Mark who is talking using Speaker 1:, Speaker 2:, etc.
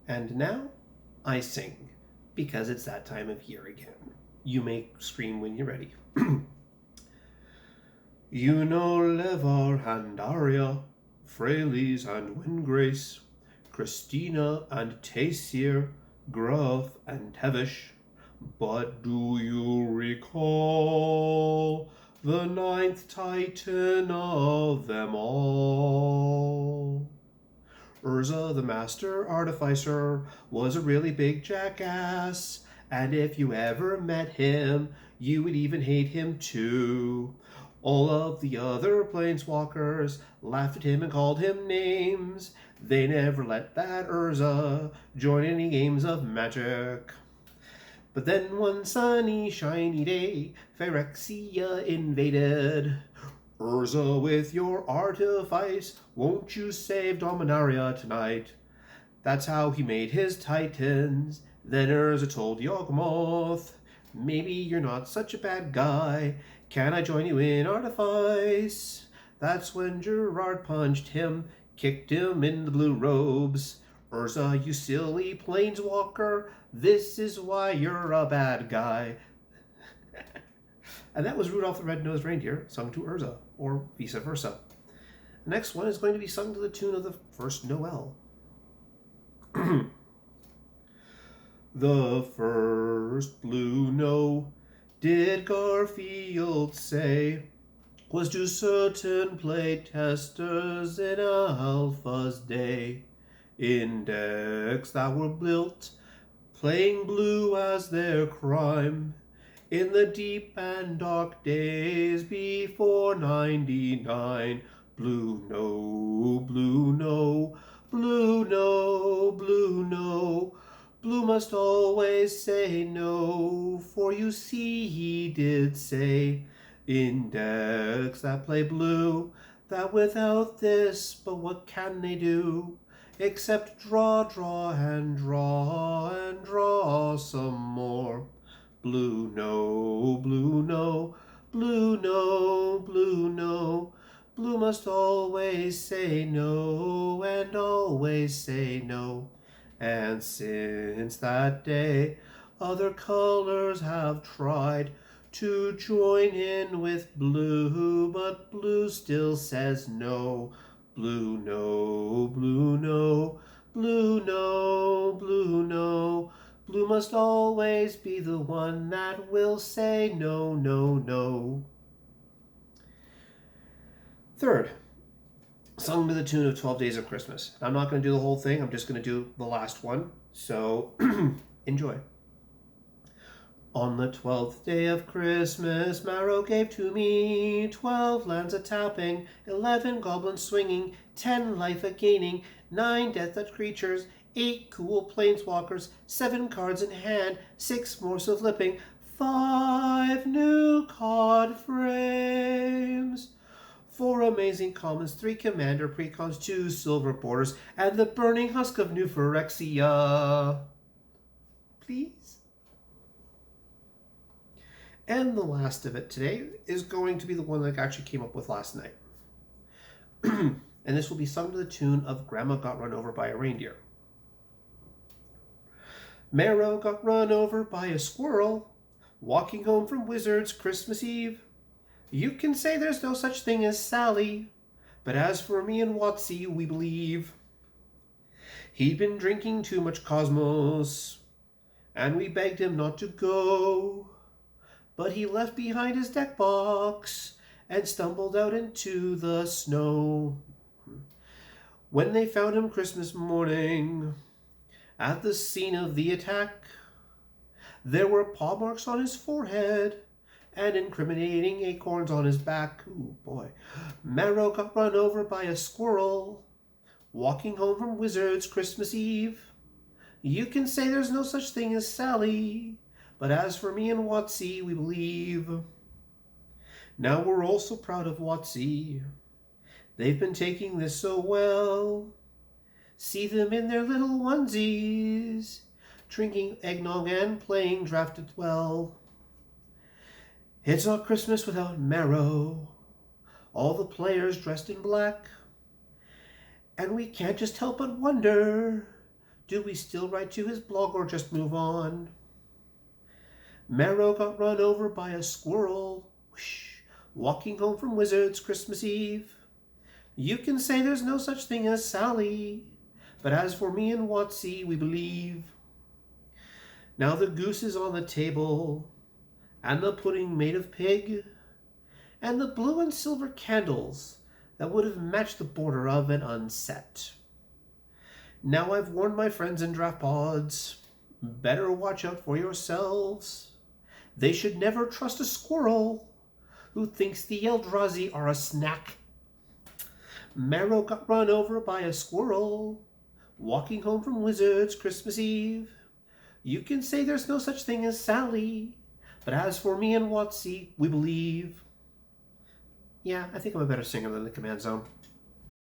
Speaker 1: And now I sing, because it's that time of year again. You may scream when you're ready. You know Levar and Arya, Freylis and Wingrace, Christina and Taysir, Gruff and Tevish. But do you recall the ninth titan of them all? Urza, the master artificer, was a really big jackass, and if you ever met him, you would even hate him too. All of the other planeswalkers laughed at him and called him names. They never let that Urza join any games of magic. But then one sunny, shiny day, Phyrexia invaded. Urza, with your artifice, won't you save Dominaria tonight? That's how he made his titans. Then Urza told Yawgmoth, maybe you're not such a bad guy. Can I join you in artifice? That's when Gerard punched him, kicked him in the blue robes. Urza, you silly planeswalker, this is why you're a bad guy. And that was Rudolph the Red-Nosed Reindeer, sung to Urza, or vice versa. The next one is going to be sung to the tune of the first Noel. The first blue no, did Garfield say, was to certain play testers in Alpha's day. In decks that were built, playing blue as their crime, in the deep and dark days before 99. Blue no, blue no, blue no, blue no. Blue must always say no, for you see he did say in decks that play blue, that without this, but what can they do? Except draw, draw, and draw, and draw some more. Blue no, blue no, blue no, blue no. Blue must always say no, and always say no. And since that day, other colors have tried to join in with blue, but blue still says no. Blue no, blue no, blue no, blue no. Blue must always be the one that will say no, no, no. Third, sung to the tune of 12 Days of Christmas. I'm not going to do the whole thing, I'm just going to do the last one. So enjoy. On the 12th day of Christmas, Marrow gave to me 12 lands a-tapping, 11 goblins swinging, 10 life a-gaining, 9 death-touch creatures, 8 cool planeswalkers, 7 cards in hand, 6 more flipping, 5 new card frames, 4 amazing commons, 3 commander precons, 2 silver borders, and the burning husk of new Phyrexia. Please? And the last of it today is going to be the one that I actually came up with last night. And this will be sung to the tune of Grandma Got Run Over by a Reindeer. Marrow got run over by a squirrel, walking home from Wizard's Christmas Eve. You can say there's no such thing as Sally, but as for me and Watsy, we believe. He'd been drinking too much Cosmos, and we begged him not to go. But he left behind his deck box and stumbled out into the snow. When they found him Christmas morning at the scene of the attack, there were paw marks on his forehead and incriminating acorns on his back. Ooh, boy. Marrow got run over by a squirrel walking home from Wizard's Christmas Eve. You can say there's no such thing as Sally, but as for me and Watsy, we believe. Now we're all so proud of Watsy. They've been taking this so well. See them in their little onesies, drinking eggnog and playing Drafted Well. It's not Christmas without Marrow, all the players dressed in black. And we can't just help but wonder Do we still write to his blog or just move on? Marrow got run over by a squirrel, whoosh, walking home from Wizard's Christmas Eve. You can say there's no such thing as Sally, but as for me and Watsy, we believe. Now the goose is on the table, and the pudding made of pig, and the blue and silver candles that would have matched the border of an unset. Now I've warned my friends in draft pods, better watch out for yourselves. They should never trust a squirrel who thinks the Eldrazi are a snack. Marrow got run over by a squirrel walking home from Wizard's Christmas Eve. You can say there's no such thing as Sally, but as for me and Watsy, we believe. Yeah, I think I'm a better singer than the Command Zone.